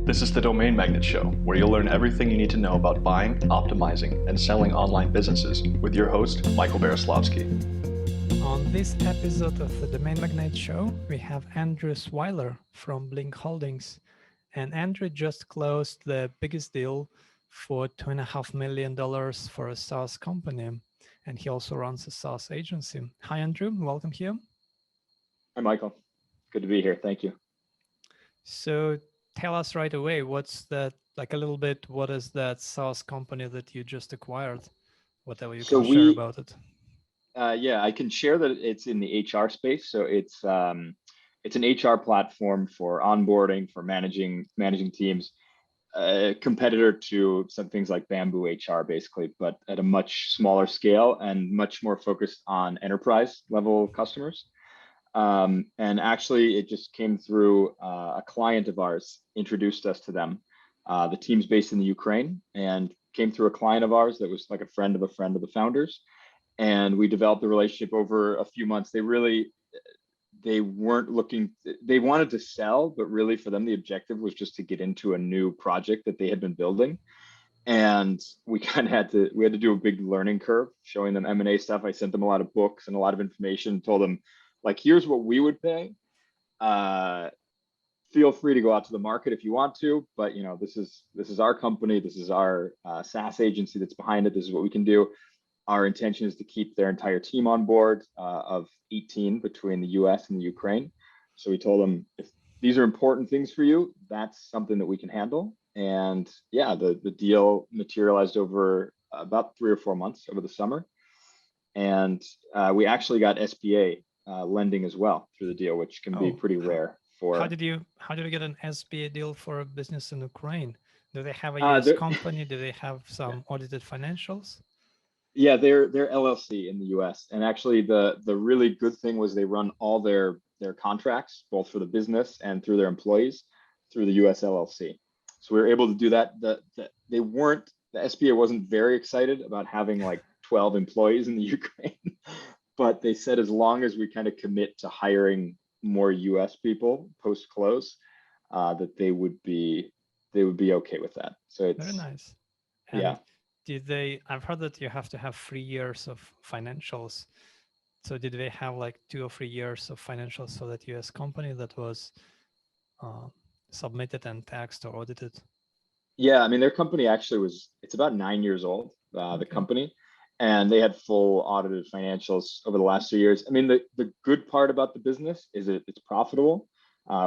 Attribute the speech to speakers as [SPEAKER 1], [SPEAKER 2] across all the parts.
[SPEAKER 1] This is the Domain Magnet Show, where you'll learn everything you need to know about buying, optimizing, and selling online businesses with your host, Michael Beroslavsky.
[SPEAKER 2] On this episode of the Domain Magnet Show, we have Andrew Swiler from Blink Holdings. And Andrew just closed the biggest deal for $2.5 million for a SaaS company. And he also runs a SaaS agency. Hi, Andrew. Welcome here.
[SPEAKER 3] Hi, Michael. Good to be here. Thank you.
[SPEAKER 2] So tell us right away, what's that, like a little bit, what is that SaaS company that you just acquired? Whatever you can share about it.
[SPEAKER 3] Yeah, I can share that it's in the HR space. So it's an HR platform for onboarding, for managing teams, a competitor to some things like Bamboo HR, basically, but at a much smaller scale and much more focused on enterprise level customers. And actually, it just came through a client of ours introduced us to them. The team's based in the Ukraine and came through a client of ours that was like a friend of the founders. And we developed a relationship over a few months. They weren't looking, they wanted to sell, but really for them, the objective was just to get into a new project that they had been building. And we kind of had to do a big learning curve, showing them M&A stuff. I sent them a lot of books and a lot of information, told them, like, here's what we would pay. Feel free to go out to the market if you want to, but you know, this is our company. This is our SaaS agency that's behind it. This is what we can do. Our intention is to keep their entire team on board of 18 between the US and the Ukraine. So we told them, if these are important things for you, that's something that we can handle. And yeah, the deal materialized over about 3 or 4 months over the summer. And we actually got SBA lending as well through the deal, which can be pretty rare.
[SPEAKER 2] How did you get an SBA deal for a business in Ukraine? Do they have a US company? Do they have some audited financials?
[SPEAKER 3] Yeah, they're LLC in the US. And actually the really good thing was they run all their contracts, both for the business and through their employees, through the US LLC. So we were able to do that. The SBA wasn't very excited about having like 12 employees in the Ukraine, but they said as long as we kind of commit to hiring more US people post close, that they would be okay with that. So it's
[SPEAKER 2] very nice.
[SPEAKER 3] And yeah.
[SPEAKER 2] I've heard that you have to have 3 years of financials. So did they have like 2 or 3 years of financials for that US company that was submitted and taxed or audited?
[SPEAKER 3] Yeah, I mean, their company actually it's about 9 years old, the company, and they had full audited financials over the last 2 years. I mean, the good part about the business is it's profitable,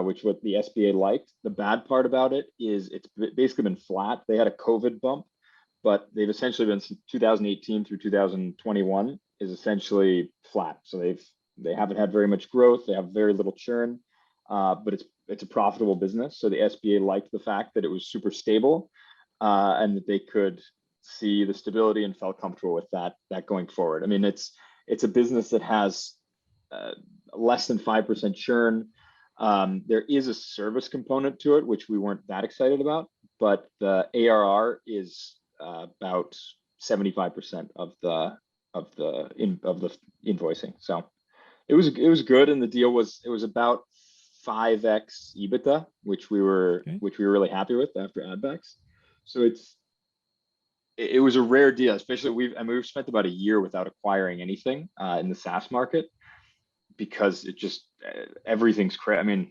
[SPEAKER 3] which what the SBA liked. The bad part about it is it's basically been flat. They had a COVID bump, but they've essentially been since 2018 through 2021 is essentially flat. So they haven't had very much growth. They have very little churn, but it's a profitable business. So the SBA liked the fact that it was super stable, and that they could see the stability and felt comfortable with that going forward. I mean, it's a business that has less than 5% churn. There is a service component to it, which we weren't that excited about, but the ARR is about 75% of the invoicing. So it was good, and the deal was about 5x EBITDA, which we were really happy with after add backs. So it was a rare deal, especially we've spent about a year without acquiring anything in the SaaS market, because it just everything's I mean,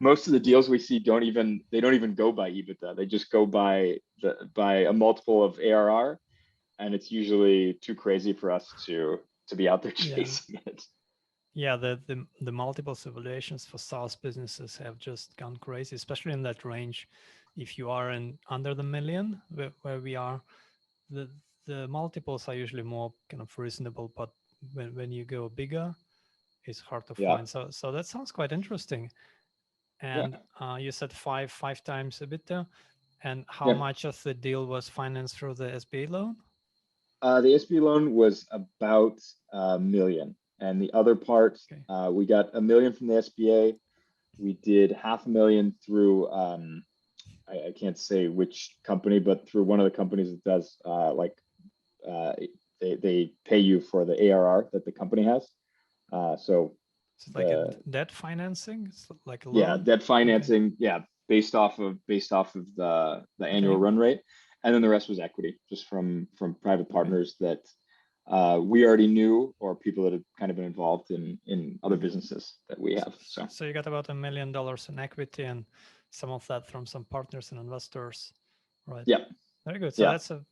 [SPEAKER 3] most of the deals we see don't even go by EBITDA. They just go by a multiple of ARR, and it's usually too crazy for us to be out there chasing it.
[SPEAKER 2] Yeah, the multiple valuations for SaaS businesses have just gone crazy, especially in that range. If you are under the million, where we are, the multiples are usually more kind of reasonable, but when you go bigger, it's hard to find. So that sounds quite interesting. And you said five times EBITDA. And how much of the deal was financed through the SBA loan?
[SPEAKER 3] The SBA loan was about $1 million. And the other part, we got $1 million from the SBA. We did $500,000 through, I can't say which company, but through one of the companies that does they pay you for the ARR that the company has. So
[SPEAKER 2] So like a debt financing, it's like a loan.
[SPEAKER 3] Yeah, debt financing. Okay. Yeah, based off of the annual run rate, and then the rest was equity, just from private partners that we already knew, or people that have kind of been involved in other businesses that we have.
[SPEAKER 2] So you got about $1 million in equity, and some of that from some partners and investors, right?
[SPEAKER 3] Yeah.
[SPEAKER 2] Very good. So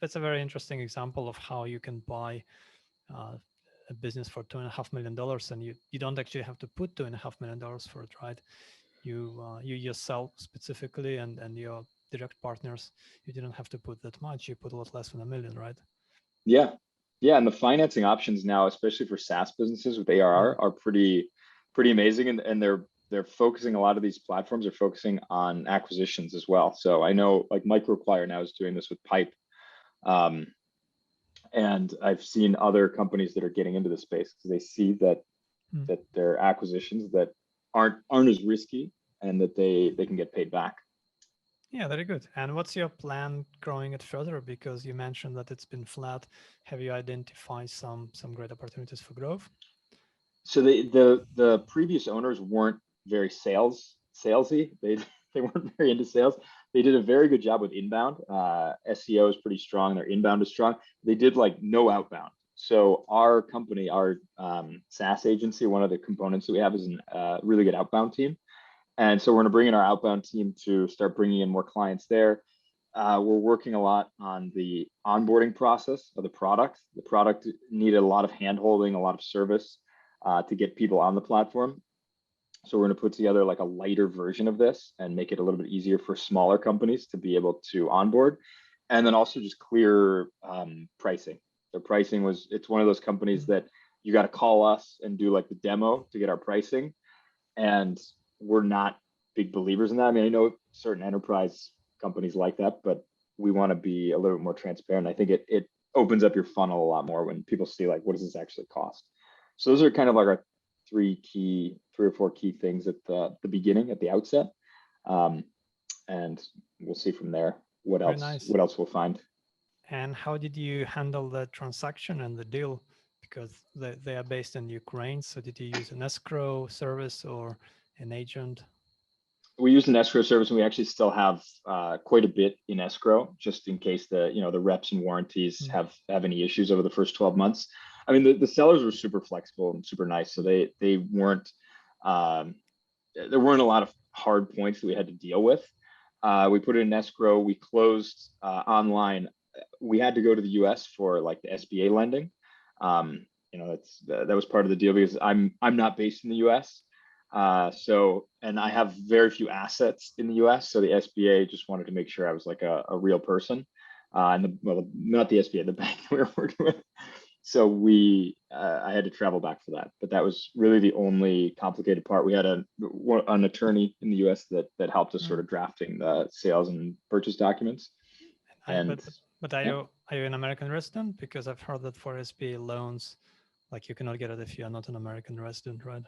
[SPEAKER 2] that's a very interesting example of how you can buy a business for $2.5 million, and you don't actually have to put $2.5 million for it, right? You yourself specifically and your direct partners, you didn't have to put that much. You put a lot less than $1 million, right?
[SPEAKER 3] Yeah, and the financing options now, especially for SaaS businesses with ARR, are pretty amazing, and they're focusing, a lot of these platforms are focusing on acquisitions as well. So I know like MicroAcquire now is doing this with Pipe. And I've seen other companies that are getting into the space because they see that they're acquisitions that aren't as risky, and that they can get paid back.
[SPEAKER 2] Yeah, very good. And what's your plan growing it further? Because you mentioned that it's been flat. Have you identified some great opportunities for growth?
[SPEAKER 3] So the previous owners weren't very salesy. They weren't very into sales. They did a very good job with inbound. SEO is pretty strong. Their inbound is strong. They did like no outbound. So our company, our SaaS agency, one of the components that we have is a really good outbound team. And so we're going to bring in our outbound team to start bringing in more clients there. We're working a lot on the onboarding process of the product. The product needed a lot of hand-holding, a lot of service to get people on the platform. So we're going to put together like a lighter version of this and make it a little bit easier for smaller companies to be able to onboard. And then also just clear pricing. The pricing it's one of those companies that you got to call us and do like the demo to get our pricing. And we're not big believers in that. I mean, I know certain enterprise companies like that, but we want to be a little bit more transparent. I think it opens up your funnel a lot more when people see like, what does this actually cost? So those are kind of like our three or four key things at the beginning, at the outset. And we'll see from there what else we'll find.
[SPEAKER 2] And how did you handle the transaction and the deal? Because they are based in Ukraine. So did you use an escrow service or an agent?
[SPEAKER 3] We used an escrow service, and we actually still have quite a bit in escrow, just in case the reps and warranties have any issues over the first 12 months. I mean, the sellers were super flexible and super nice. So they weren't, there weren't a lot of hard points that we had to deal with. We put it in escrow. We closed online. We had to go to the US for like the SBA lending. That was part of the deal because I'm not based in the US. And I have very few assets in the US. So the SBA just wanted to make sure I was like a real person. And not the SBA, the bank we were working with. So I had to travel back for that, but that was really the only complicated part. We had an attorney in the US that helped us sort of drafting the sales and purchase documents.
[SPEAKER 2] But are you an American resident? Because I've heard that for SBA loans, like you cannot get it if you're not an American resident, right?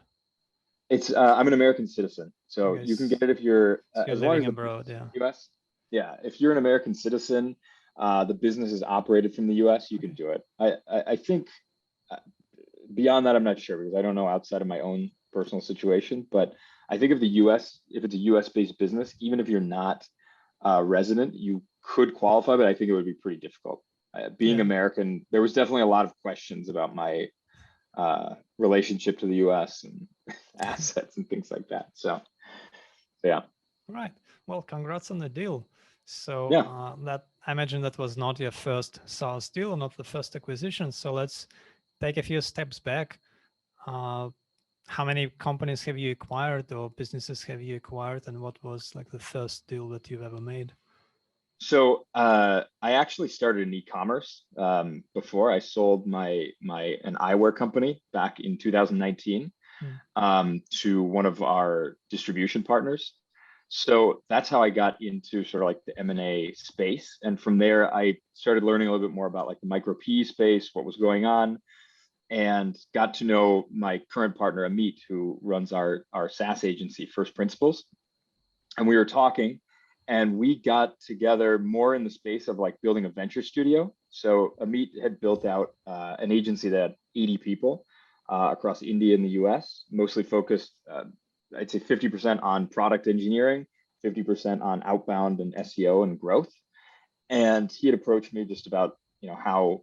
[SPEAKER 3] It's I'm an American citizen, so you can get it if you're as long as
[SPEAKER 2] abroad,
[SPEAKER 3] US. Yeah, if you're an American citizen, the business is operated from the US, you can do it. I think beyond that, I'm not sure because I don't know outside of my own personal situation. But I think if it's a US based business, even if you're not a resident, you could qualify, but I think it would be pretty difficult. Being American, there was definitely a lot of questions about my relationship to the US and assets and things like that. So yeah.
[SPEAKER 2] Right. Well, congrats on the deal. So that I imagine that was not your first SaaS deal, not the first acquisition. So let's take a few steps back. How many companies have you acquired or businesses have you acquired, and what was like the first deal that you've ever made?
[SPEAKER 3] So I actually started in e-commerce before. I sold an eyewear company back in 2019 to one of our distribution partners. So that's how I got into sort of like the M&A space. And from there, I started learning a little bit more about like the micro PE space, what was going on, and got to know my current partner, Amit, who runs our SaaS agency, First Principles. And we were talking, and we got together more in the space of like building a venture studio. So Amit had built out an agency that had 80 people. across India and the US, mostly focused, I'd say 50% on product engineering, 50% on outbound and SEO and growth. And he had approached me just about, how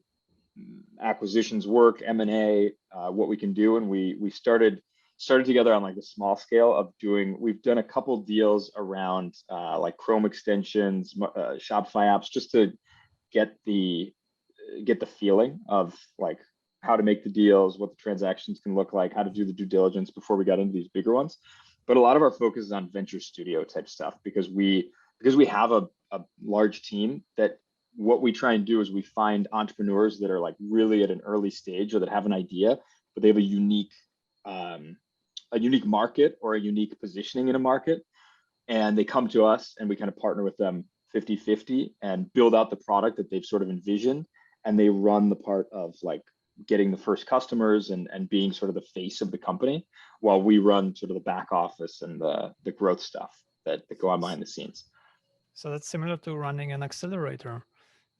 [SPEAKER 3] acquisitions work, M&A, what we can do. And we started together on like a small scale of we've done a couple deals around like Chrome extensions, Shopify apps, just to get the feeling of like how to make the deals, what the transactions can look like, how to do the due diligence before we got into these bigger ones. But a lot of our focus is on venture studio type stuff because we have a large team that what we try and do is we find entrepreneurs that are like really at an early stage or that have an idea, but they have a unique market or a unique positioning in a market. And they come to us and we kind of partner with them 50-50 and build out the product that they've sort of envisioned. And they run the part of like getting the first customers and being sort of the face of the company while we run sort of the back office and the growth stuff that go on behind the scenes.
[SPEAKER 2] So that's similar to running an accelerator.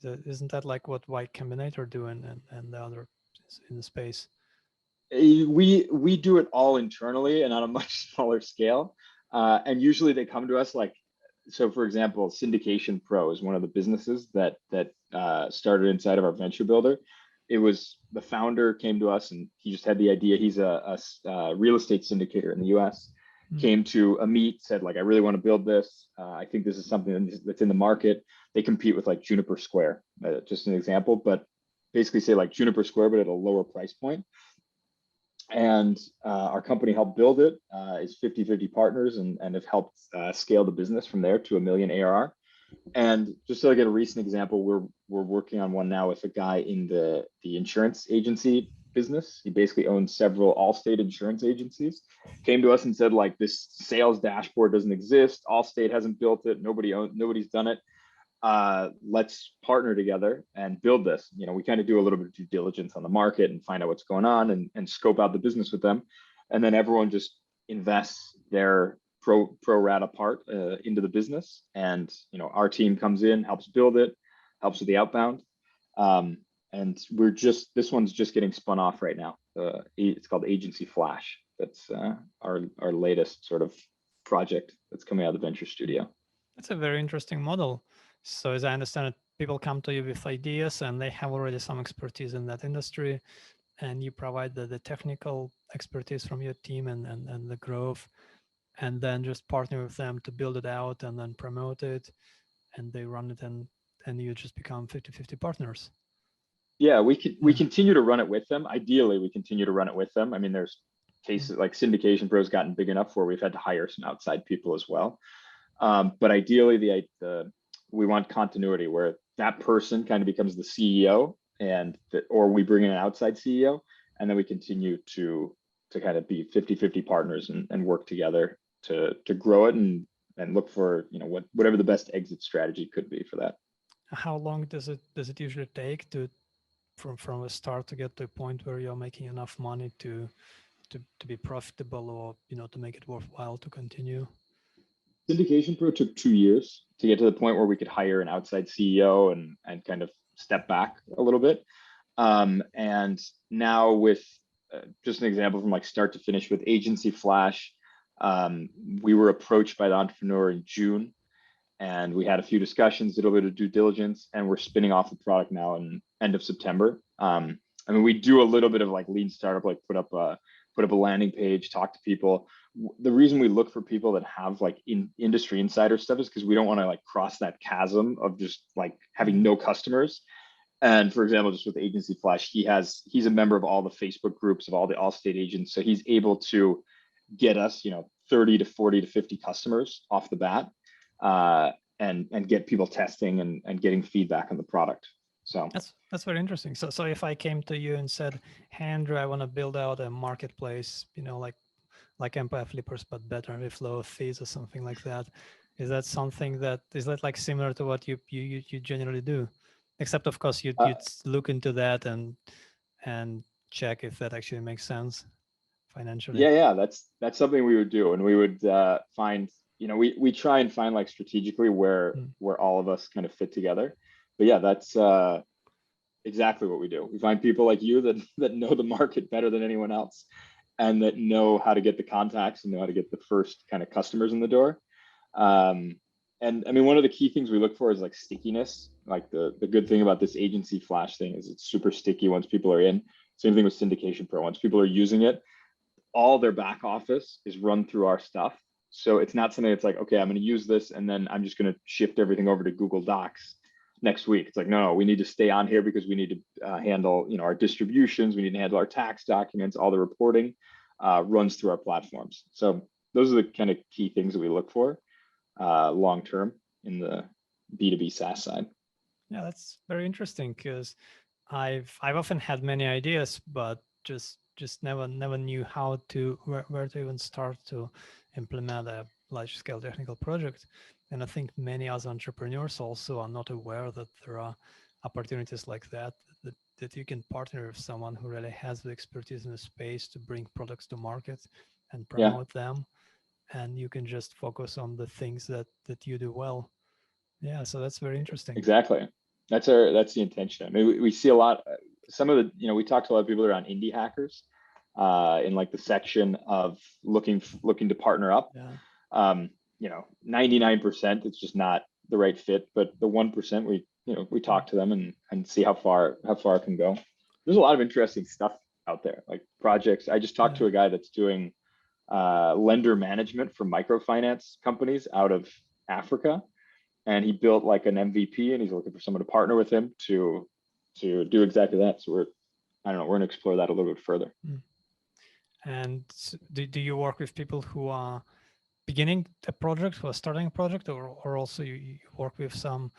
[SPEAKER 2] Isn't that like what Y Combinator do and the other in the space?
[SPEAKER 3] We do it all internally and on a much smaller scale. And usually they come to us like, so for example, Syndication Pro is one of the businesses that started inside of our venture builder. It was the founder came to us and he just had the idea. He's a real estate syndicator in the US. Came to Amit, said like, I really want to build this. I think this is something that's in the market. They compete with like Juniper Square, just an example, but basically say like Juniper Square, but at a lower price point. And our company helped build it, is 50-50 partners and have helped scale the business from there to $1 million ARR. And just to get a recent example, we're working on one now with a guy in the insurance agency business. He basically owns several Allstate insurance agencies. Came to us and said like, this sales dashboard doesn't exist. Allstate hasn't built it. Nobody's done it. Let's partner together and build this. We kind of do a little bit of due diligence on the market and find out what's going on and scope out the business with them. And then everyone just invests their pro rata part into the business. And, our team comes in, helps build it, helps with the outbound. And this one's just getting spun off right now. It's called Agency Flash. That's our latest sort of project that's coming out of the venture studio.
[SPEAKER 2] That's a very interesting model. So as I understand it, people come to you with ideas and they have already some expertise in that industry, and you provide the technical expertise from your team and the growth, and then just partner with them to build it out and then promote it, and they run it and you just become 50-50 partners.
[SPEAKER 3] Yeah, we continue to run it with them. Ideally, we continue to run it with them. I mean, there's cases like Syndication Pro's gotten big enough where we've had to hire some outside people as well. But ideally, we want continuity where that person kind of becomes the CEO or we bring in an outside CEO, and then we continue to kind of be 50-50 partners and work together to grow it and look for, whatever the best exit strategy could be for that.
[SPEAKER 2] How long does it usually take from a start to get to a point where you're making enough money to be profitable or, to make it worthwhile to continue?
[SPEAKER 3] Syndication Pro took 2 years to get to the point where we could hire an outside CEO and kind of step back a little bit. And now with just an example from like start to finish with Agency Flash, we were approached by the entrepreneur in June and we had a few discussions, did a little bit of due diligence, and we're spinning off the product now in end of September. I mean, we do a little bit of like lean startup, like put up a landing page, talk to people. The reason we look for people that have like industry insider stuff is because we don't want to like cross that chasm of just like having no customers. And for example, just with Agency Flash, he's a member of all the Facebook groups of all the Allstate agents. So he's able to get us, 30 to 40 to 50 customers off the bat, and get people testing and getting feedback on the product. So
[SPEAKER 2] that's very interesting. So if I came to you and said, hey, Andrew, I want to build out a marketplace, like Empire Flippers, but better with lower fees or something like that. Is that something is that like similar to what you generally do? Except of course you'd look into that and check if that actually makes sense financially.
[SPEAKER 3] Yeah, that's something we would do, and we would find, we try and find like strategically where all of us kind of fit together. But yeah, exactly what we do. We find people like you that know the market better than anyone else, and that know how to get the contacts and know how to get the first kind of customers in the door. And I mean, one of the key things we look for is like stickiness. Like the good thing about this agency flash thing is it's super sticky once people are in. Same thing with Syndication Pro. Once people are using it, all their back office is run through our stuff. So it's not something that's like, okay, I'm going to use this and then I'm just going to shift everything over to Google Docs next week. It's like, no, we need to stay on here because we need to handle, you know, our distributions. We need to handle our tax documents. All the reporting runs through our platforms. So those are the kind of key things that we look for long term in the B2B SaaS side.
[SPEAKER 2] Yeah, that's very interesting because I've often had many ideas, but just never knew how to where to even start to implement a large scale technical project. And I think many other entrepreneurs also are not aware that there are opportunities like that you can partner with someone who really has the expertise in the space to bring products to market and promote them, and you can just focus on the things that you do well. Yeah, so that's very interesting.
[SPEAKER 3] Exactly. That's the intention. I mean, we see a lot. Some of the, you know, we talked to a lot of people around indie hackers in like the section of looking to partner up.
[SPEAKER 2] Yeah.
[SPEAKER 3] You know, 99% it's just not the right fit, but the 1% we talk to them and see how far it can go. There's a lot of interesting stuff out there, like projects. I just talked to a guy that's doing lender management for microfinance companies out of Africa. And he built like an MVP, and he's looking for someone to partner with him to do exactly that. So we're going to explore that a little bit further.
[SPEAKER 2] And do you work with people who are beginning a project, who are starting a project, or also you work with some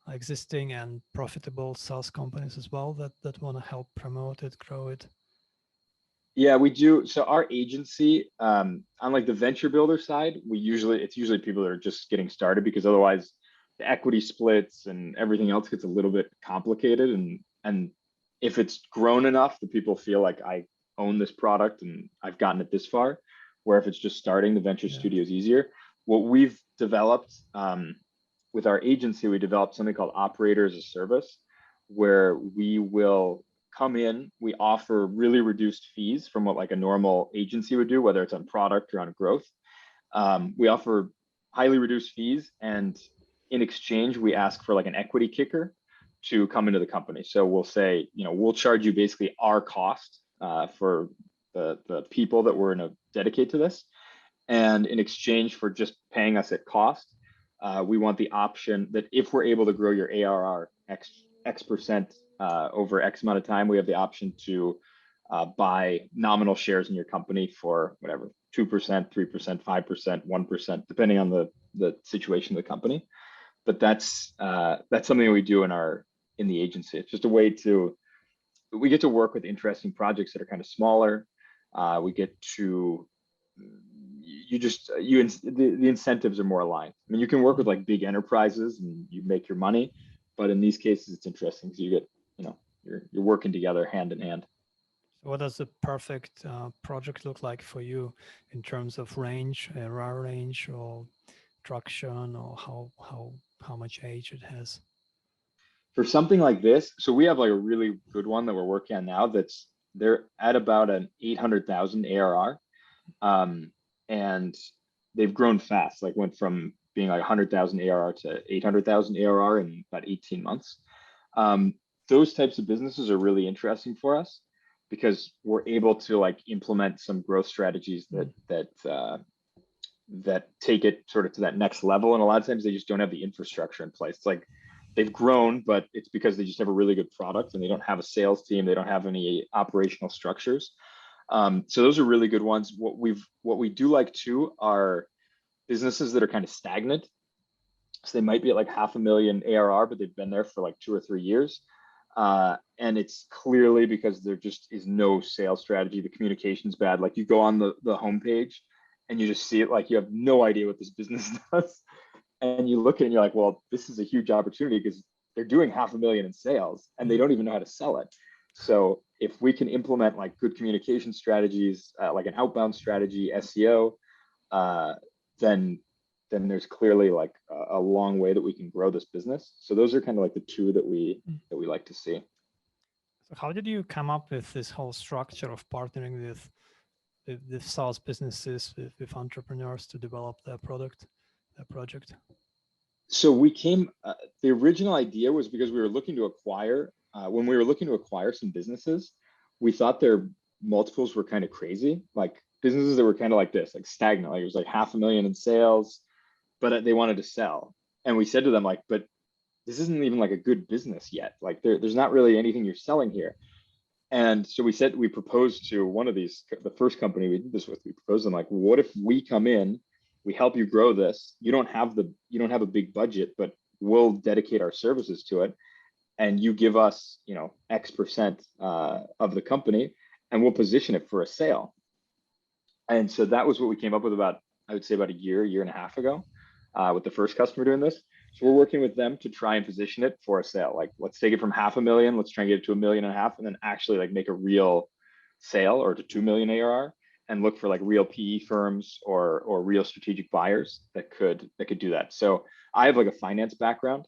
[SPEAKER 2] existing and profitable SaaS companies as well that want to help promote it, grow it?
[SPEAKER 3] Yeah, we do. So our agency, on like the venture builder side, it's usually people that are just getting started, because otherwise the equity splits and everything else gets a little bit complicated. And if it's grown enough that people feel like I own this product and I've gotten it this far, where if it's just starting, the venture studio is easier. What we've developed with our agency, we developed something called Operator as a Service, where we will come in, we offer really reduced fees from what like a normal agency would do, whether it's on product or on growth. We offer highly reduced fees, and in exchange, we ask for like an equity kicker to come into the company. So we'll say, you know, we'll charge you basically our cost for the people that we're going to dedicate to this. And in exchange for just paying us at cost, we want the option that if we're able to grow your ARR X percent over X amount of time, we have the option to buy nominal shares in your company for whatever, 2%, 3%, 5%, 1%, depending on the situation of the company. But that's something we do in the agency. It's just a way we get to work with interesting projects that are kind of smaller. We get to the incentives are more aligned. I mean, you can work with like big enterprises and you make your money, but in these cases, it's interesting because you get, you know, you're working together hand in hand.
[SPEAKER 2] So what does the perfect project look like for you in terms of range, ARR range, or traction, or how much age it has?
[SPEAKER 3] For something like this, so we have like a really good one that we're working on now. They're at about an 800,000 ARR, and they've grown fast. Like went from being like 100,000 ARR to 800,000 ARR in about 18 months. Those types of businesses are really interesting for us because we're able to like implement some growth strategies that take it sort of to that next level. And a lot of times they just don't have the infrastructure in place. It's like they've grown, but it's because they just have a really good product and they don't have a sales team. They don't have any operational structures. So those are really good ones. What we do like too are businesses that are kind of stagnant. So they might be at like 500,000 ARR, but they've been there for like 2 or 3 years. And it's clearly because there just is no sales strategy. The communication's bad. Like you go on the homepage and you just see it, like you have no idea what this business does. And you look at it and you're like, well, this is a huge opportunity because they're doing 500,000 in sales and they don't even know how to sell it. So if we can implement like good communication strategies, like an outbound strategy, SEO, then there's clearly like a long way that we can grow this business. So those are kind of like the two that we like to see.
[SPEAKER 2] So how did you come up with this whole structure of partnering with SaaS businesses, with entrepreneurs to develop their product, their project?
[SPEAKER 3] So we came, the original idea was because we were looking to acquire, when we were looking to acquire some businesses, we thought their multiples were kind of crazy, like businesses that were kind of like this, like stagnant, like it was like 500,000 in sales, but they wanted to sell. And we said to them, like, but this isn't even like a good business yet. Like there's not really anything you're selling here. And so we proposed to one of these, the first company we did this with, we proposed them like, what if we come in, we help you grow this. You don't have a big budget, but we'll dedicate our services to it. And you give us, X% of the company and we'll position it for a sale. And so that was what we came up with I would say about a year and a half ago, with the first customer doing this. So we're working with them to try and position it for a sale. Like, let's take it from 500,000, let's try and get it to 1.5 million, and then actually like make a real sale, or to 2 million ARR, and look for like real PE firms or real strategic buyers that could do that. So I have like a finance background.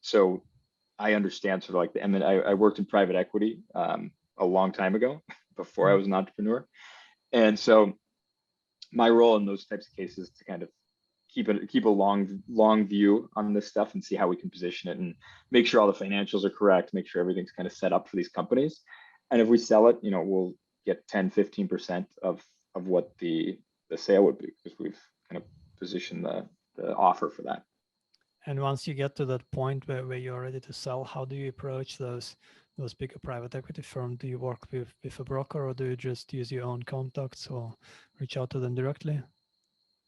[SPEAKER 3] So I understand sort of like I worked in private equity a long time ago before I was an entrepreneur. And so my role in those types of cases is to kind of keep a long view on this stuff and see how we can position it and make sure all the financials are correct, make sure everything's kind of set up for these companies. And if we sell it, we'll get 10-15% of what the sale would be, because we've kind of positioned the offer for that.
[SPEAKER 2] And once you get to that point where you're ready to sell, how do you approach those bigger private equity firms? Do you work with a broker, or do you just use your own contacts or reach out to them directly?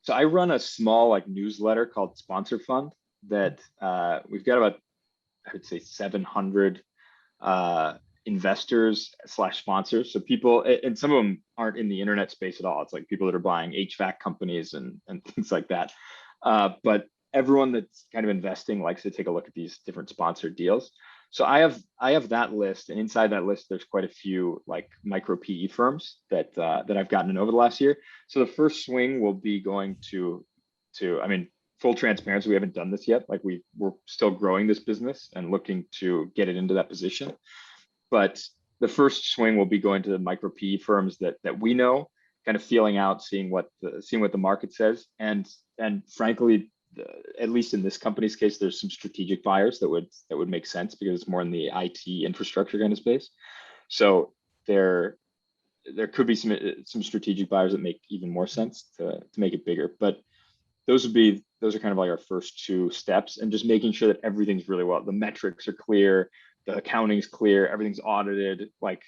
[SPEAKER 3] So I run a small like newsletter called Sponsor Fund that we've got about, I would say, 700 investors / sponsors. So people, and some of them aren't in the internet space at all. It's like people that are buying HVAC companies and things like that. But everyone that's kind of investing likes to take a look at these different sponsored deals. So I have that list, and inside that list, there's quite a few like micro PE firms that I've gotten in over the last year. So the first swing will be going to I mean, full transparency, we haven't done this yet. Like we're still growing this business and looking to get it into that position. But the first swing will be going to the micro PE firms that we know, kind of feeling out, seeing what the market says, and frankly, at least in this company's case, there's some strategic buyers that would make sense, because it's more in the IT infrastructure kind of space. So there could be some strategic buyers that make even more sense to make it bigger. But those are kind of like our first two steps, and just making sure that everything's really well. The metrics are clear, the accounting's clear, everything's audited. Like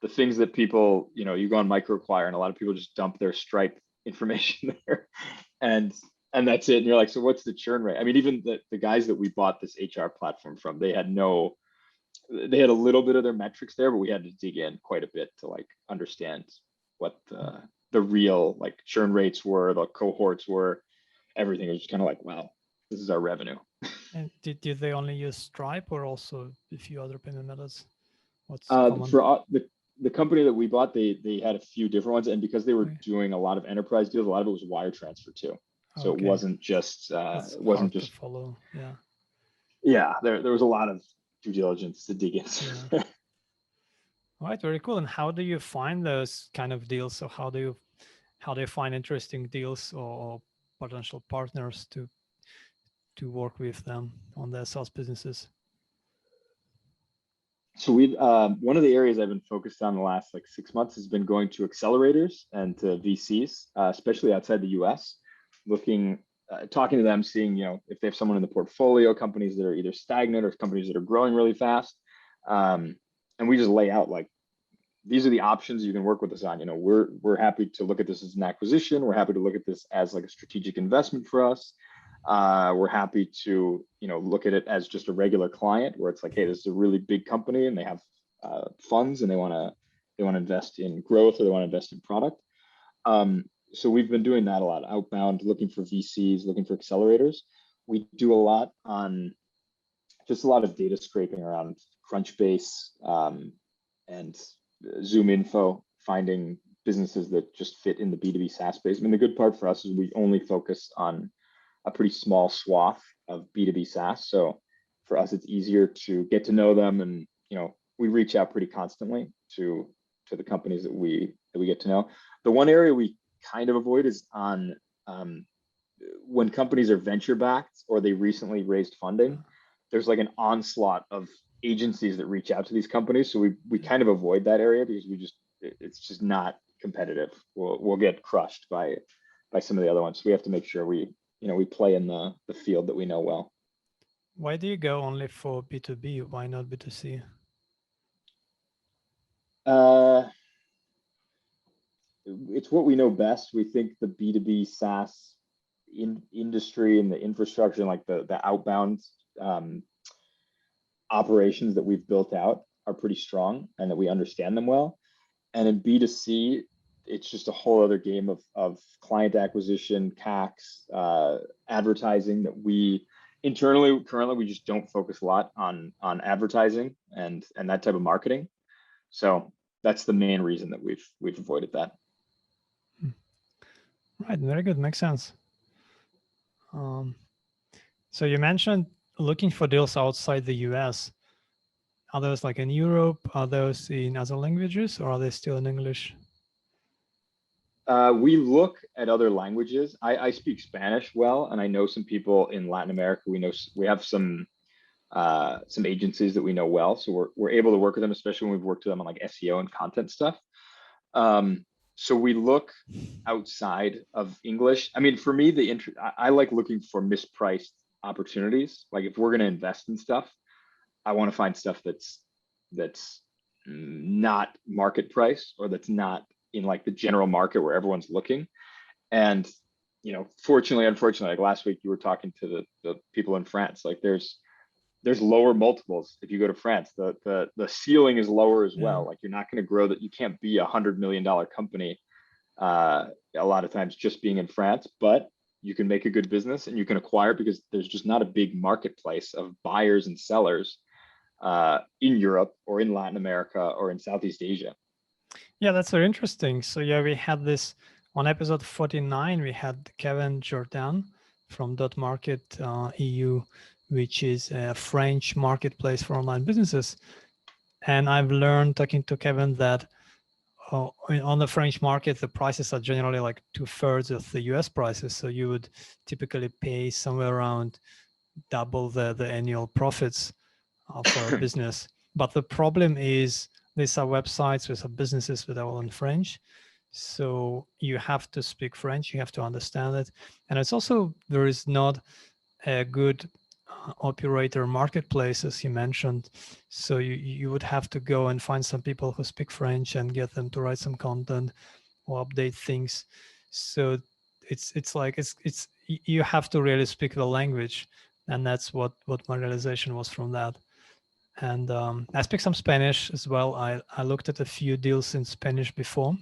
[SPEAKER 3] the things that people, you go on MicroAcquire and a lot of people just dump their Stripe information there, and that's it. And you're like, so what's the churn rate? I mean, even the guys that we bought this HR platform from, they had a little bit of their metrics there, but we had to dig in quite a bit to like understand what the real like churn rates were, the cohorts were, everything. It was just kind of like, wow, this is our revenue.
[SPEAKER 2] And did they only use Stripe, or also a few other payment methods? What's
[SPEAKER 3] for the company that we bought, they had a few different ones, and because they were doing a lot of enterprise deals, a lot of it was wire transfer too. So
[SPEAKER 2] okay.
[SPEAKER 3] It wasn't just
[SPEAKER 2] to follow.
[SPEAKER 3] Yeah, there was a lot of due diligence to dig into.
[SPEAKER 2] Yeah. All right, very cool. And how do you find those kind of deals? So how do you find interesting deals or potential partners to work with them on their SaaS businesses?
[SPEAKER 3] So one of the areas I've been focused on the last like 6 months has been going to accelerators and to VCs, especially outside the US, talking to them, seeing, if they have someone in the portfolio, companies that are either stagnant or companies that are growing really fast. And we just lay out like, these are the options you can work with us on. We're happy to look at this as an acquisition. We're happy to look at this as like a strategic investment for us. We're happy to, look at it as just a regular client, where it's like, hey, this is a really big company and they have funds and they want to invest in growth, or they want to invest in product. So we've been doing that a lot, outbound, looking for VCs, looking for accelerators. We do a lot on just a lot of data scraping around Crunchbase and ZoomInfo, finding businesses that just fit in the B2B SaaS space. I mean, the good part for us is we only focus on a pretty small swath of B2B SaaS. So for us, it's easier to get to know them, and we reach out pretty constantly to the companies that we get to know. The one area we kind of avoid is on when companies are venture backed or they recently raised funding. There's like an onslaught of agencies that reach out to these companies, so we kind of avoid that area because it's just not competitive. We'll get crushed by some of the other ones. So we have to make sure we play in the field that we know well.
[SPEAKER 2] Why do you go only for B2B? Why not B2C?
[SPEAKER 3] It's what we know best. We think the B2B SaaS industry and the infrastructure and like the outbound operations that we've built out are pretty strong and that we understand them well. And in B2C, it's just a whole other game of client acquisition, CACs, advertising that we internally currently we just don't focus a lot on advertising and that type of marketing. So that's the main reason that we've avoided that.
[SPEAKER 2] Right, very good, makes sense. So you mentioned looking for deals outside the US. Are those like in Europe? Are those in other languages, or are they still in English?
[SPEAKER 3] We look at other languages. I speak Spanish well, and I know some people in Latin America. We have some agencies that we know well, so we're able to work with them, especially when we've worked with them on like SEO and content stuff. So we look outside of English. I mean, for me, I like looking for mispriced opportunities. Like if we're going to invest in stuff, I want to find stuff that's not market price or that's not in like the general market where everyone's looking. And fortunately, unfortunately, like last week you were talking to the people in France. Like there's lower multiples if you go to France. The ceiling is lower as well. Like you're not going to grow that. You can't be $100 million company a lot of times just being in France, but you can make a good business and you can acquire because there's just not a big marketplace of buyers and sellers in Europe or in Latin America or in Southeast Asia.
[SPEAKER 2] Yeah, that's very interesting. So yeah, we had this on episode 49. We had Kevin Jordan from .market EU, which is a French marketplace for online businesses. And I've learned talking to Kevin that on the French market, the prices are generally like 2/3 of the US prices. So you would typically pay somewhere around double the annual profits for a business. But the problem is these are websites, these are businesses that are all in French. So you have to speak French, you have to understand it. And it's also, there is not a good operator marketplace, as you mentioned. So you would have to go and find some people who speak French and get them to write some content or update things. So it's like you have to really speak the language, and that's what my realization was from that. And I speak some Spanish as well. I looked at a few deals in Spanish before.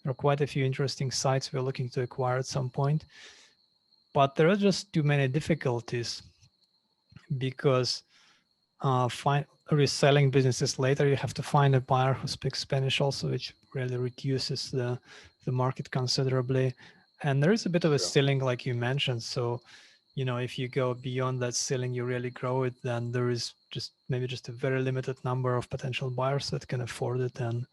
[SPEAKER 2] There are quite a few interesting sites we're looking to acquire at some point, but there are just too many difficulties because reselling businesses later, you have to find a buyer who speaks Spanish also, which really reduces the market considerably. And there is a bit of a ceiling, like you mentioned. So, if you go beyond that ceiling, you really grow it, then there is maybe just a very limited number of potential buyers that can afford it and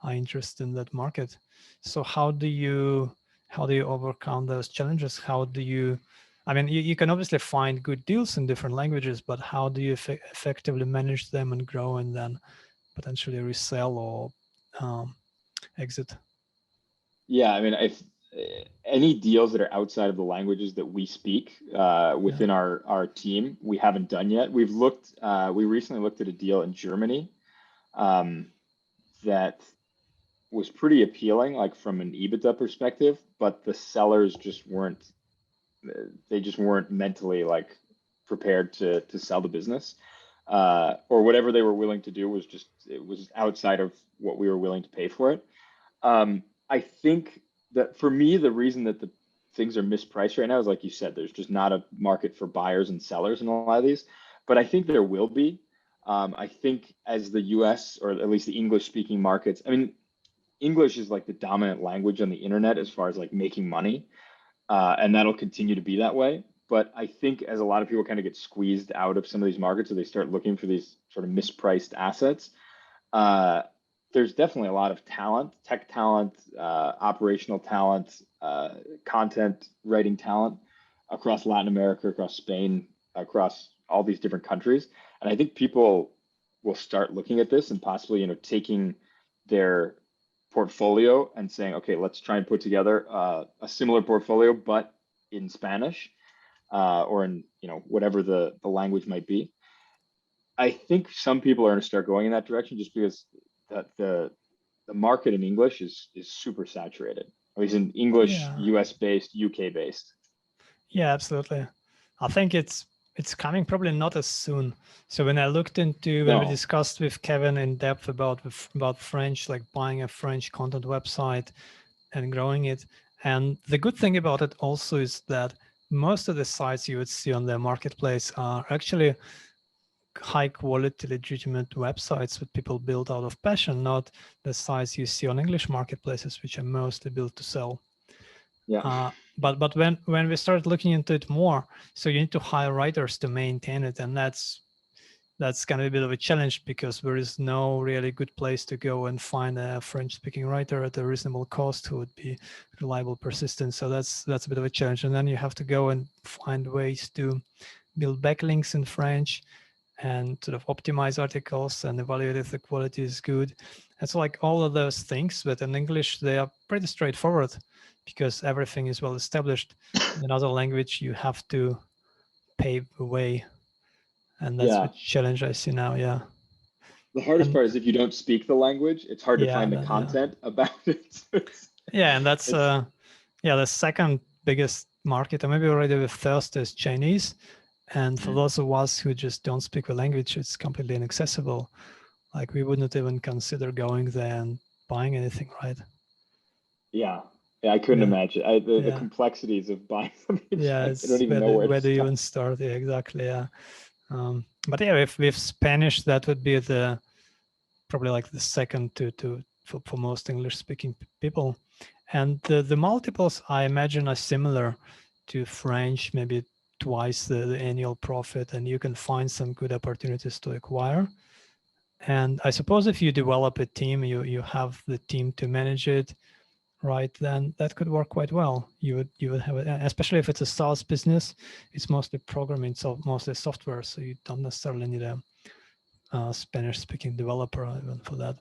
[SPEAKER 2] are interested in that market. So how do you overcome those challenges? You can obviously find good deals in different languages, but how do you effectively manage them and grow and then potentially resell or exit?
[SPEAKER 3] Yeah, I mean, if any deals that are outside of the languages that we speak within our team, we haven't done yet. We recently looked at a deal in Germany that was pretty appealing, like from an EBITDA perspective, but the sellers weren't mentally like prepared to sell the business, or whatever they were willing to do was outside of what we were willing to pay for it. I think that for me, the reason that the things are mispriced right now is, like you said, there's just not a market for buyers and sellers in a lot of these, but I think there will be. I think as the US, or at least the English speaking markets, I mean, English is like the dominant language on the internet as far as like making money. And that'll continue to be that way. But I think as a lot of people kind of get squeezed out of some of these markets, or they start looking for these sort of mispriced assets, There's definitely a lot of talent, tech talent, operational talent, content writing talent across Latin America, across Spain, across all these different countries. And I think people will start looking at this and possibly, taking their portfolio and saying, okay, let's try and put together a similar portfolio, but in Spanish, or in, whatever the language might be. I think some people are going to start going in that direction just because the market in English is super saturated. At least in English,
[SPEAKER 2] Yeah.
[SPEAKER 3] US based, UK based.
[SPEAKER 2] Yeah, absolutely. I think it's coming probably not as soon. So when I looked into when we
[SPEAKER 3] No.
[SPEAKER 2] discussed with Kevin in depth about French, like buying a French content website and growing it. And the good thing about it also is that most of the sites you would see on the marketplace are actually high quality, legitimate websites that people build out of passion, not the sites you see on English marketplaces, which are mostly built to sell.
[SPEAKER 3] Yeah.
[SPEAKER 2] But when we started looking into it more, so you need to hire writers to maintain it, and that's going to be a bit of a challenge because there is no really good place to go and find a French-speaking writer at a reasonable cost who would be reliable, persistent. So that's a bit of a challenge, and then you have to go and find ways to build backlinks in French and sort of optimize articles and evaluate if the quality is good. It's like all of those things, but in English, they are pretty straightforward because everything is well established. In another language, you have to pave the way. And that's the challenge I see now, yeah.
[SPEAKER 3] The hardest part is if you don't speak the language, it's hard to find the content about it.
[SPEAKER 2] Yeah, and that's the second biggest market, or maybe already the first, is Chinese. And for those of us who just don't speak the language, it's completely inaccessible. Like we wouldn't even consider going there and buying anything, right?
[SPEAKER 3] Yeah, I couldn't imagine the complexities of buying something.
[SPEAKER 2] Yeah,
[SPEAKER 3] I don't even know
[SPEAKER 2] where do you even start? Yeah, exactly. Yeah, but yeah, if with Spanish, that would be the probably like the second for most English-speaking people, and the multiples I imagine are similar to French, maybe twice the annual profit, and you can find some good opportunities to acquire. And I suppose if you develop a team, you have the team to manage it, right? Then that could work quite well. You would have it, especially if it's a SaaS business. It's mostly programming, so mostly software, so you don't necessarily need a Spanish-speaking developer even for that.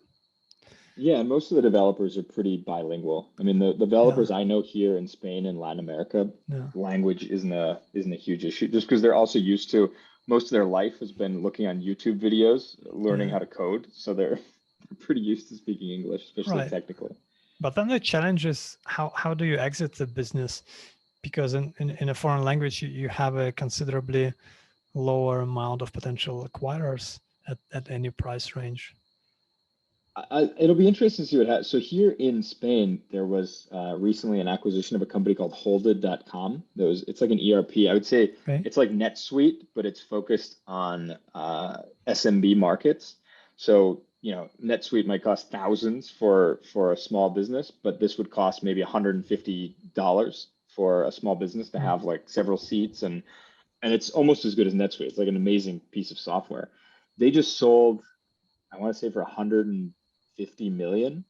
[SPEAKER 3] Yeah, and most of the developers are pretty bilingual. I mean, the developers I know here in Spain and Latin America, language isn't a huge issue, just because they're also used to, most of their life has been looking on YouTube videos, learning how to code. So they're pretty used to speaking English, especially technically.
[SPEAKER 2] But then the challenge is how do you exit the business? Because in a foreign language, you have a considerably lower amount of potential acquirers at any price range.
[SPEAKER 3] It'll be interesting to see what happens. So here in Spain, there was recently an acquisition of a company called Holded.com. It's like an ERP. I would say it's like NetSuite, but it's focused on SMB markets. So, NetSuite might cost thousands for a small business, but this would cost maybe $150 for a small business to have like several seats, and it's almost as good as NetSuite. It's like an amazing piece of software. They just sold, I want to say, for 150 million.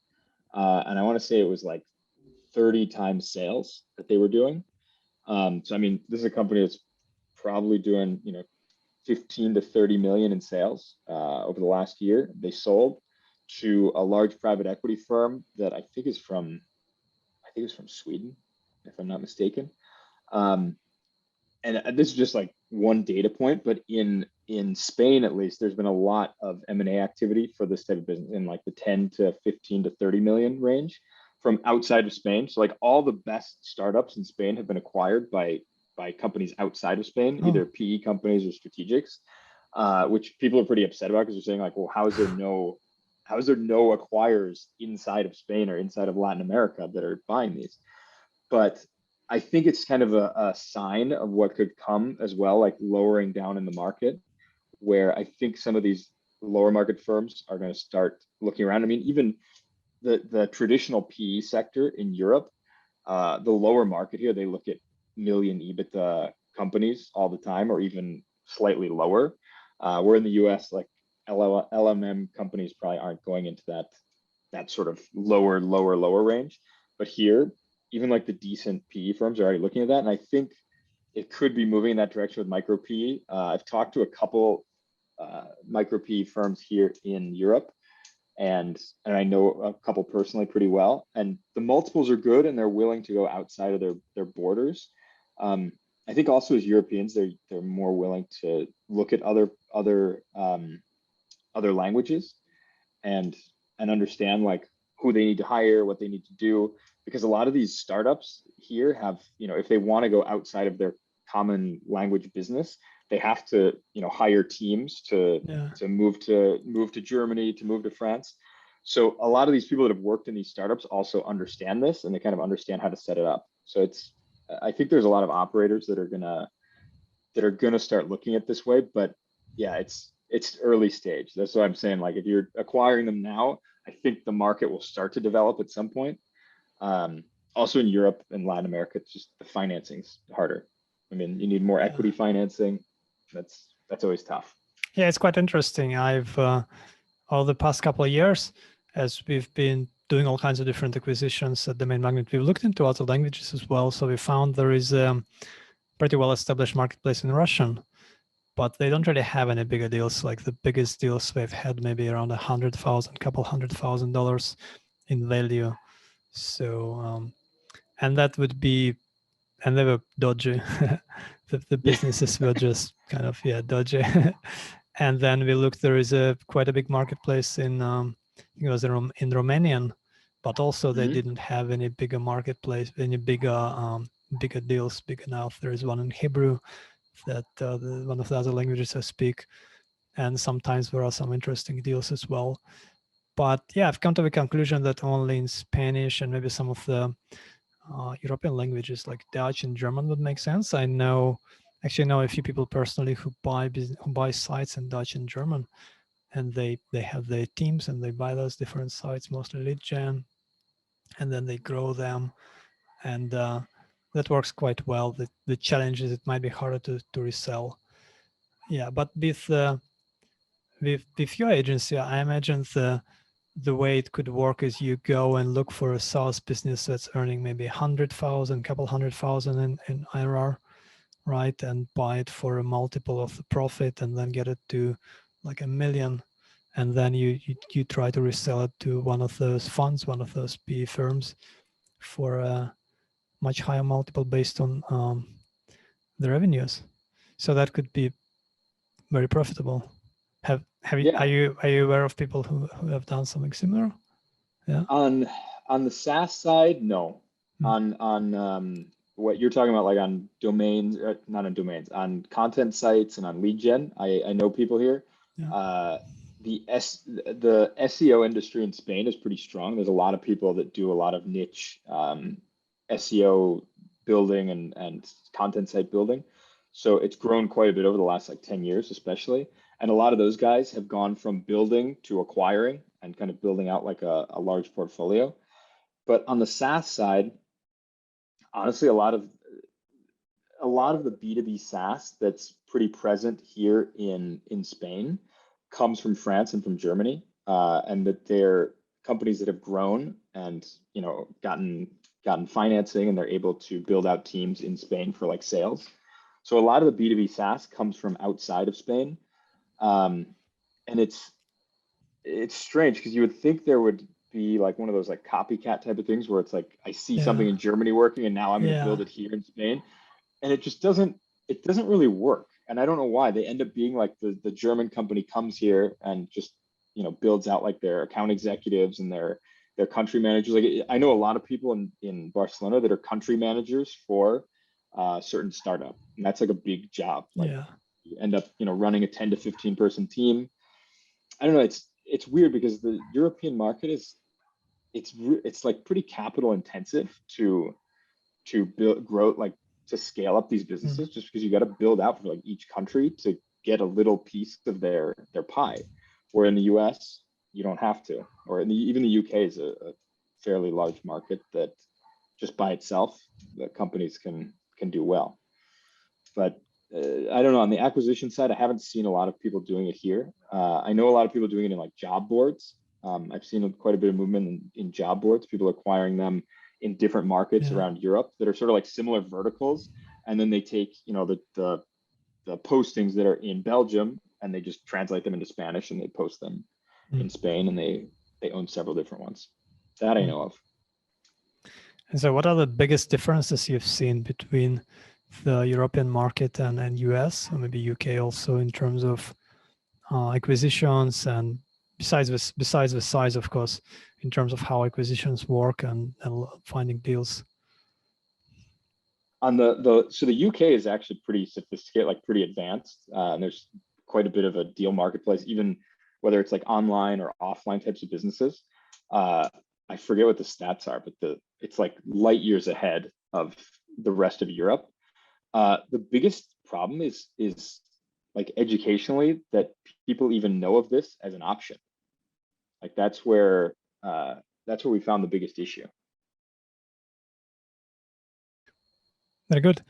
[SPEAKER 3] And I want to say it was like 30 times sales that they were doing. So, I mean, this is a company that's probably doing, 15 to 30 million in sales over the last year. They sold to a large private equity firm that I think is from Sweden, if I'm not mistaken. And this is just like one data point, but in Spain, at least, there's been a lot of M&A activity for this type of business in like the 10 to 15 to 30 million range from outside of Spain. So like all the best startups in Spain have been acquired by companies outside of Spain, either PE companies or strategics, which people are pretty upset about because they're saying like, well, how is there no acquirers inside of Spain or inside of Latin America that are buying these? But I think it's kind of a sign of what could come as well, like lowering down in the market, where I think some of these lower market firms are going to start looking around. I mean, even the traditional PE sector in Europe, the lower market here, they look at million EBITDA companies all the time, or even slightly lower. We're in the US, like LMM companies probably aren't going into that sort of lower range. But here, even like the decent PE firms are already looking at that. And I think it could be moving in that direction with micro PE. I've talked to a couple micro PE firms here in Europe, and I know a couple personally pretty well. And the multiples are good, and they're willing to go outside of their borders. I think also as Europeans, they're more willing to look at other languages and understand like who they need to hire, what they need to do, because a lot of these startups here have, if they want to go outside of their common language business, they have to, hire teams to move to Germany, to move to France. So a lot of these people that have worked in these startups also understand this, and they kind of understand how to set it up. So I think there's a lot of operators that are gonna start looking at this way, but yeah, it's early stage. That's what I'm saying. Like if you're acquiring them now, I think the market will start to develop at some point. Also in Europe and Latin America, it's just the financing's harder. I mean, you need more equity financing. That's always tough.
[SPEAKER 2] Yeah, it's quite interesting. I've over the past couple of years, as we've been doing all kinds of different acquisitions at Domain Magnet, we've looked into other languages as well. So we found there is a pretty well-established marketplace in Russian, but they don't really have any bigger deals. Like the biggest deals they've had maybe around couple $100,000 in value. So, and that would be, and they were dodgy. the businesses were just kind of, dodgy. And then we looked, there is quite a big marketplace in, I think it was in Romanian, but also they didn't have any bigger marketplace, any bigger deals big enough. There is one in Hebrew that one of the other languages I speak, and sometimes there are some interesting deals as well. But yeah, I've come to the conclusion that only in Spanish and maybe some of the European languages like Dutch and German would make sense. I actually know a few people personally who buy sites in Dutch and German, and they have their teams and they buy those different sites, mostly lead gen, and then they grow them, and that works quite well. The challenge is it might be harder to resell. Yeah, but with your agency, I imagine the way it could work is you go and look for a SaaS business that's earning maybe 100,000, couple 100,000 in IRR, right? And buy it for a multiple of the profit, and then get it to like $1 million. And then you try to resell it to one of those funds, one of those PE firms, for a much higher multiple based on the revenues. So that could be very profitable. Are you aware of people who have done something similar? Yeah.
[SPEAKER 3] On the SaaS side, no. On what you're talking about, like on domains, not on domains, on content sites and on lead gen, I know people here. Yeah. The SEO industry in Spain is pretty strong. There's a lot of people that do a lot of niche SEO building and content site building. So it's grown quite a bit over the last like 10 years, especially. And a lot of those guys have gone from building to acquiring and kind of building out like a large portfolio. But on the SaaS side, honestly, a lot of the B2B SaaS that's pretty present here in Spain comes from France and from Germany, and that they're companies that have grown and gotten financing, and they're able to build out teams in Spain for like sales. So a lot of the B2B SaaS comes from outside of Spain. And it's strange because you would think there would be like one of those like copycat type of things where it's like, I see something in Germany working and now I'm going to build it here in Spain. And it just doesn't really work. And I don't know why. They end up being like the German company comes here and just, builds out like their account executives and their country managers. Like I know a lot of people in Barcelona that are country managers for certain startup. And that's like a big job. Like, you end up, running a 10 to 15 person team. I don't know. It's weird because the European market it's like pretty capital intensive to grow, like to scale up these businesses, just because you got to build out for like each country to get a little piece of their pie. Where in the US, you don't have to, or even the UK is a fairly large market that just by itself, the companies can do well. But I don't know, on the acquisition side, I haven't seen a lot of people doing it here. I know a lot of people doing it in like job boards. I've seen quite a bit of movement in job boards, people acquiring them in different markets around Europe that are sort of like similar verticals. And then they take, the postings that are in Belgium and they just translate them into Spanish and they post them in Spain, and they own several different ones. That I know of.
[SPEAKER 2] And so what are the biggest differences you've seen between the European market and US, or maybe UK also, in terms of acquisitions, and besides the size, of course, in terms of how acquisitions work and finding deals?
[SPEAKER 3] On so the UK is actually pretty sophisticated, like pretty advanced. And there's quite a bit of a deal marketplace, even whether it's like online or offline types of businesses. I forget what the stats are, but it's like light years ahead of the rest of Europe. The biggest problem is like educationally, that people even know of this as an option. Like that's where we found the biggest issue.
[SPEAKER 2] Very good.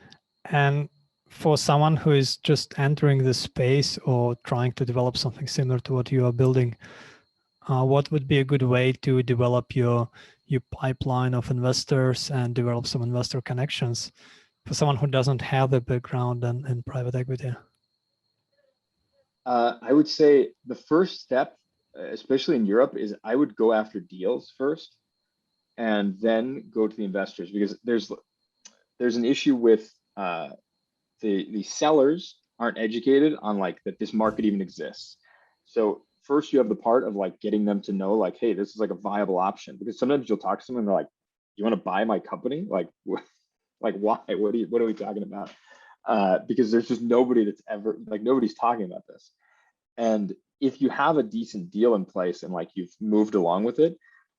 [SPEAKER 2] And for someone who is just entering the space or trying to develop something similar to what you are building, what would be a good way to develop your pipeline of investors and develop some investor connections for someone who doesn't have the background in private equity?
[SPEAKER 3] I would say the first step, especially in Europe, is I would go after deals first and then go to the investors, because there's an issue with the sellers aren't educated on like that this market even exists. So first you have the part of like getting them to know like, hey, this is like a viable option, because sometimes you'll talk to someone and they're like, you want to buy my company? Like, like why? What are we talking about? Because there's just nobody that's ever, like, nobody's talking about this. And if you have a decent deal in place and like you've moved along with it,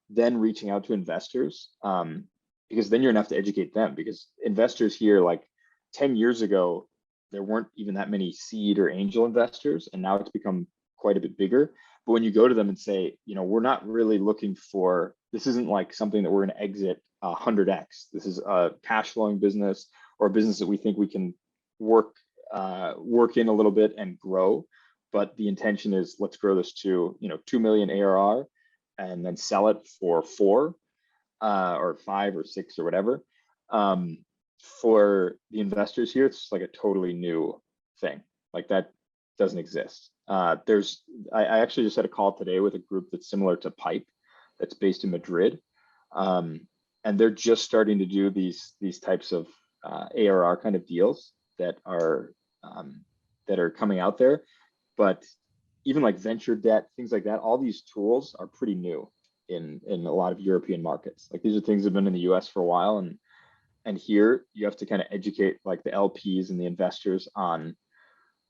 [SPEAKER 3] then reaching out to investors, because then you're gonna have to educate them, because investors here, like 10 years ago, there weren't even that many seed or angel investors, and now it's become quite a bit bigger. But when you go to them and say, we're not really looking for, this isn't like something that we're going to exit 100x. This is a cash flowing business, or a business that we think we can work in a little bit and grow. But the intention is, let's grow this to 2 million ARR and then sell it for 4 or 5 or 6 or whatever. For the investors here, it's like a totally new thing. Like that doesn't exist. I actually just had a call today with a group that's similar to Pipe, that's based in Madrid, and they're just starting to do these types of ARR kind of deals that are coming out there. But even like venture debt, things like that, all these tools are pretty new in a lot of European markets. Like these are things that have been in the US for a while, and here you have to kind of educate like the LPs and the investors on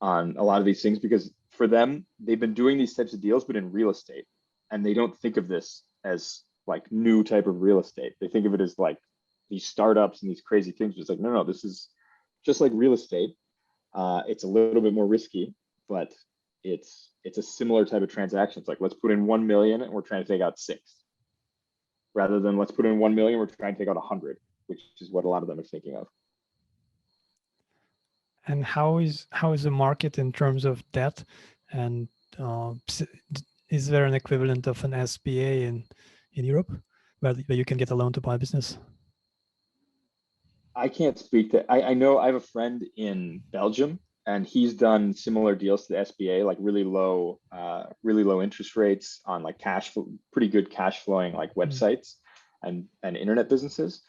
[SPEAKER 3] a lot of these things, because for them, they've been doing these types of deals, but in real estate, and they don't think of this as like new type of real estate. They think of it as like these startups and these crazy things. It's like, no, this is just like real estate. It's a little bit more risky, but it's a similar type of transaction. It's like, let's put in 1 million and we're trying to take out 6, rather than let's put in 1 million, we're trying to take out 100, which is what a lot of them are thinking of.
[SPEAKER 2] And how is the market in terms of debt? And is there an equivalent of an SBA in Europe where you can get a loan to buy a business?
[SPEAKER 3] I can't speak to, I know I have a friend in Belgium, and he's done similar deals to the SBA, like really low interest rates on like pretty good cash flowing like websites and internet businesses.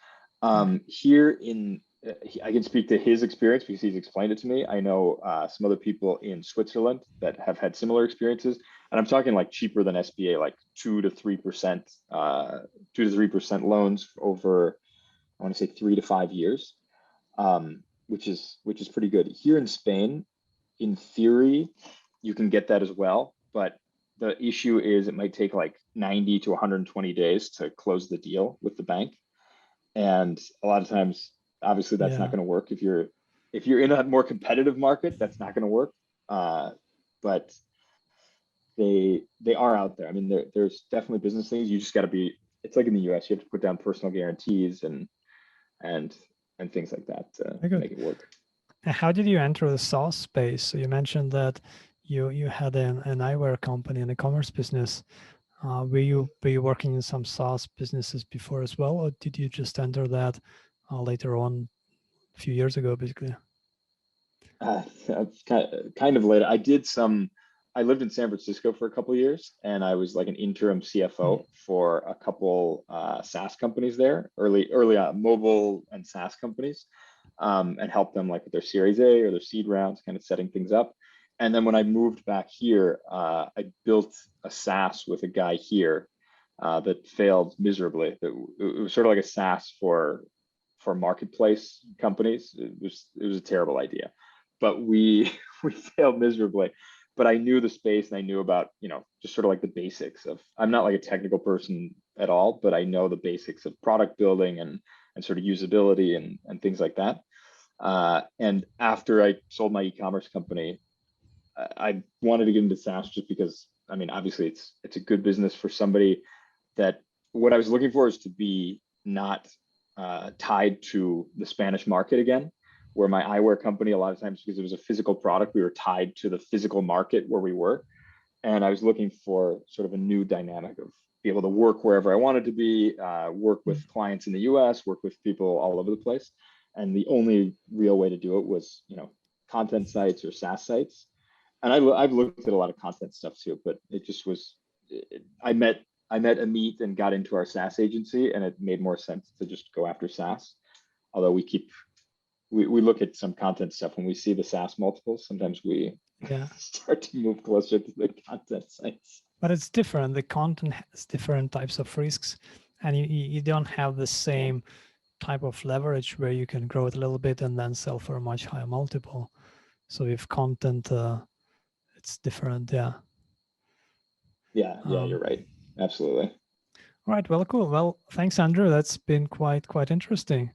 [SPEAKER 3] Here in, I can speak to his experience because he's explained it to me. I know some other people in Switzerland that have had similar experiences, and I'm talking like cheaper than SBA, like 2 to 3% loans over, I want to say 3 to 5 years, which is pretty good. Here in Spain, in theory, you can get that as well, but the issue is it might take like 90 to 120 days to close the deal with the bank, and a lot of times, obviously, that's not going to work. If you're in a more competitive market, that's not going to work. But they are out there. I mean, there's definitely business things. You just got to be. It's like in the US, you have to put down personal guarantees and things like that to make it work.
[SPEAKER 2] How did you enter the SaaS space? So you mentioned that you had an eyewear company, an e-commerce business. Were you working in some SaaS businesses before as well, or did you just enter that later on, a few years ago, basically?
[SPEAKER 3] That's kind of late. I lived in San Francisco for a couple of years, and I was like an interim CFO for a couple SaaS companies there, early on, mobile and SaaS companies, and helped them like with their Series A or their seed rounds, kind of setting things up. And then when I moved back here, I built a SaaS with a guy here that failed miserably. It was sort of like a SaaS for marketplace companies. It was a terrible idea, but we we failed miserably. But I knew the space, and I knew about, just sort of like the basics of, I'm not like a technical person at all, but I know the basics of product building and sort of usability and things like that. And after I sold my e-commerce company, I wanted to get into SaaS just because, I mean, obviously it's a good business for somebody that, what I was looking for is to be not tied to the Spanish market again, where my eyewear company, a lot of times, because it was a physical product, we were tied to the physical market where we were. And I was looking for sort of a new dynamic of be able to work wherever I wanted to be, work with clients in the US, work with people all over the place. And the only real way to do it was, content sites or SaaS sites. And I've looked at a lot of content stuff too, but it just was, I met Amit and got into our SaaS agency, and it made more sense to just go after SaaS. Although we look at some content stuff when we see the SaaS multiples, sometimes we start to move closer to the content sites.
[SPEAKER 2] But it's different. The content has different types of risks, and you don't have the same type of leverage where you can grow it a little bit and then sell for a much higher multiple. So with content, it's different.
[SPEAKER 3] Yeah, you're right. Absolutely.
[SPEAKER 2] All right. Well, cool. Well, thanks, Andrew. That's been quite interesting.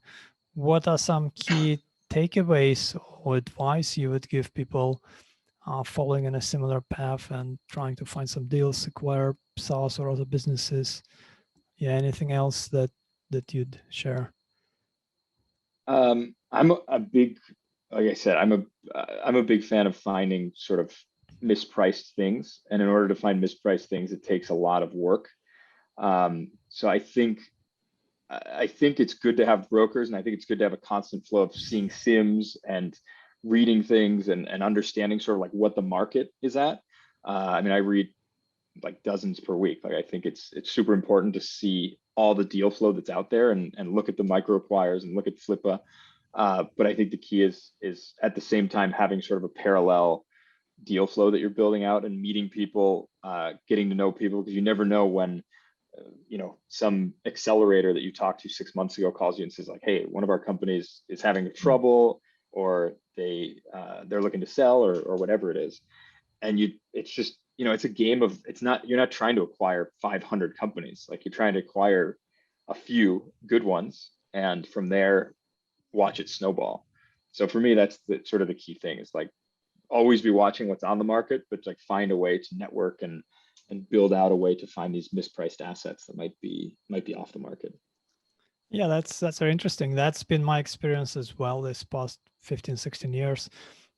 [SPEAKER 2] What are some key takeaways or advice you would give people following in a similar path and trying to find some deals, acquire SaaS or other businesses? Yeah, anything else that you'd share?
[SPEAKER 3] I'm a big, like I said, I'm a big fan of finding sort of mispriced things, and in order to find mispriced things, it takes a lot of work. So I think it's good to have brokers, and I think it's good to have a constant flow of seeing SIMs and reading things and understanding sort of like what the market is at. I mean, I read like dozens per week. Like, I think it's super important to see all the deal flow that's out there and look at the micro acquires and look at Flippa. But I think the key is at the same time having sort of a parallel deal flow that you're building out and meeting people, getting to know people, because you never know when some accelerator that you talked to 6 months ago calls you and says like, hey, one of our companies is having trouble, or they're looking to sell, or whatever it is. And it's just, it's a game of, you're not trying to acquire 500 companies. Like, you're trying to acquire a few good ones, and from there watch it snowball. So for me, that's sort of the key thing, is like always be watching what's on the market, but like find a way to network and build out a way to find these mispriced assets that might be off the market.
[SPEAKER 2] Yeah, that's very interesting. That's been my experience as well this past 15, 16 years.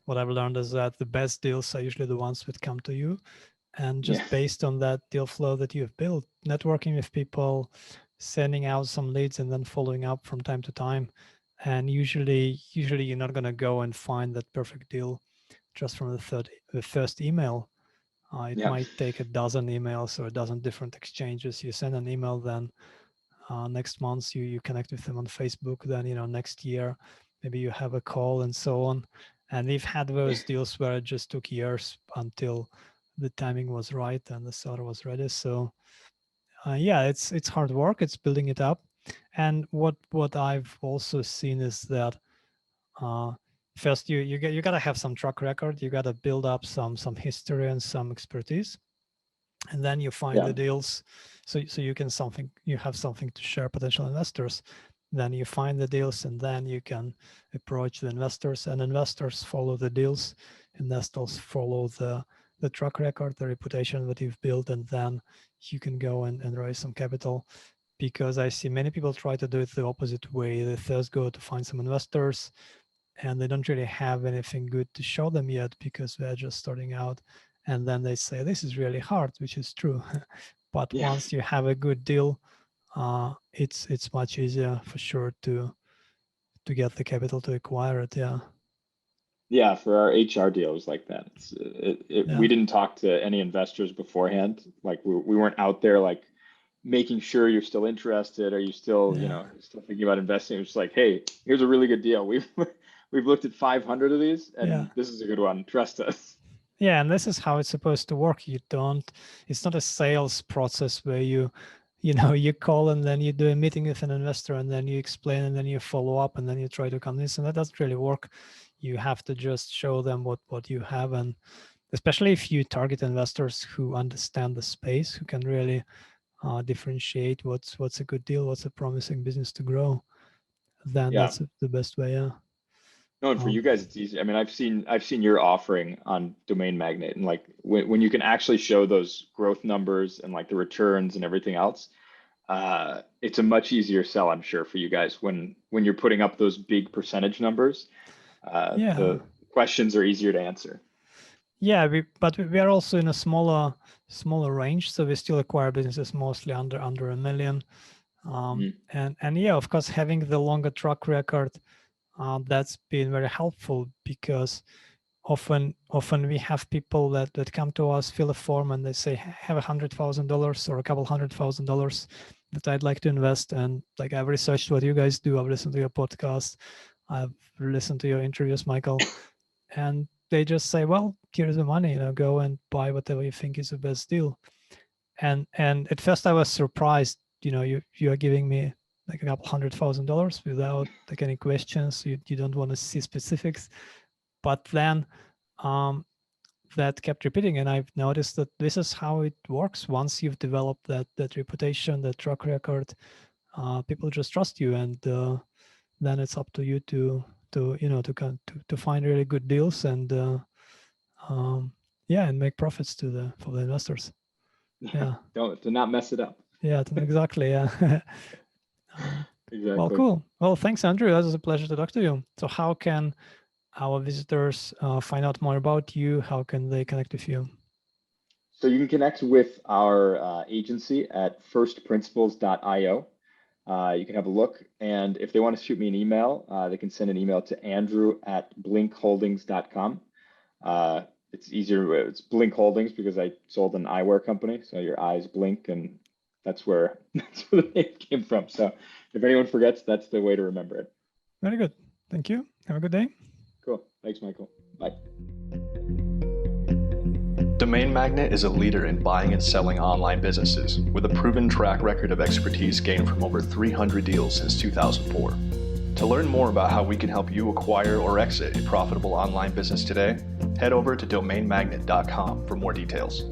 [SPEAKER 2] What I've learned is that the best deals are usually the ones that come to you. And just based on that deal flow that you've built, networking with people, sending out some leads, and then following up from time to time. And usually you're not going to go and find that perfect deal just from the first email. It might take a dozen emails or a dozen different exchanges. You send an email, then next month you connect with them on Facebook, then next year maybe you have a call, and so on. And we've had those deals where it just took years until the timing was right and the seller was ready. So it's hard work. It's building it up. And what I've also seen is that first you got to have some track record. You got to build up some history and some expertise, and then you find the deals. So you have something to share potential investors. Then you find the deals, and then you can approach the investors, and investors follow the deals. Investors follow the track record, the reputation that you've built, and then you can go and raise some capital. Because I see many people try to do it the opposite way. They first go to find some investors, and they don't really have anything good to show them yet because they're just starting out. And then they say, this is really hard, which is true. But once you have a good deal, it's much easier for sure to get the capital to acquire it.
[SPEAKER 3] Yeah, for our HR deal, it was like that. We didn't talk to any investors beforehand. Like we weren't out there like making sure you're still interested. Are you still, still thinking about investing? It's like, hey, here's a really good deal. We've looked at 500 of these, and this is a good one. Trust us.
[SPEAKER 2] Yeah, and this is how it's supposed to work. It's not a sales process where you call and then you do a meeting with an investor and then you explain and then you follow up and then you try to convince them. That doesn't really work. You have to just show them what you have, and especially if you target investors who understand the space, who can really differentiate what's a good deal, what's a promising business to grow, then that's the best way.
[SPEAKER 3] No, and for you guys, it's easy. I mean, I've seen your offering on Domain Magnet, and like when you can actually show those growth numbers and like the returns and everything else, it's a much easier sell, I'm sure, for you guys when you're putting up those big percentage numbers. The questions are easier to answer. Yeah,
[SPEAKER 2] but we are also in a smaller range, so we still acquire businesses mostly under $1 million. And of course, having the longer track record, that's been very helpful, because often we have people that come to us, fill a form, and they say, I have $100,000 or a couple $100,000 that I'd like to invest. And like, I've researched what you guys do. I've listened to your podcast. I've listened to your interviews, Michael, and they just say, well, here's the money, go and buy whatever you think is the best deal. And at first I was surprised, you are giving me like a couple $100,000 without like any questions. You don't want to see specifics. But then that kept repeating, and I've noticed that this is how it works. Once you've developed that reputation, that track record, people just trust you, and then it's up to you to find really good deals and and make profits for the investors.
[SPEAKER 3] To not mess it up.
[SPEAKER 2] Exactly. Exactly. Well, cool. Well, thanks, Andrew. It was a pleasure to talk to you. So how can our visitors find out more about you? How can they connect with you?
[SPEAKER 3] So you can connect with our agency at firstprinciples.io. You can have a look, and if they want to shoot me an email, they can send an email to andrew@blinkholdings.com. It's easier. It's Blink Holdings because I sold an eyewear company, so your eyes blink, and that's where the name came from. So if anyone forgets, that's the way to remember it.
[SPEAKER 2] Very good. Thank you. Have a good day.
[SPEAKER 3] Cool. Thanks, Michael. Bye.
[SPEAKER 1] Domain Magnet is a leader in buying and selling online businesses with a proven track record of expertise gained from over 300 deals since 2004. To learn more about how we can help you acquire or exit a profitable online business today, head over to domainmagnet.com for more details.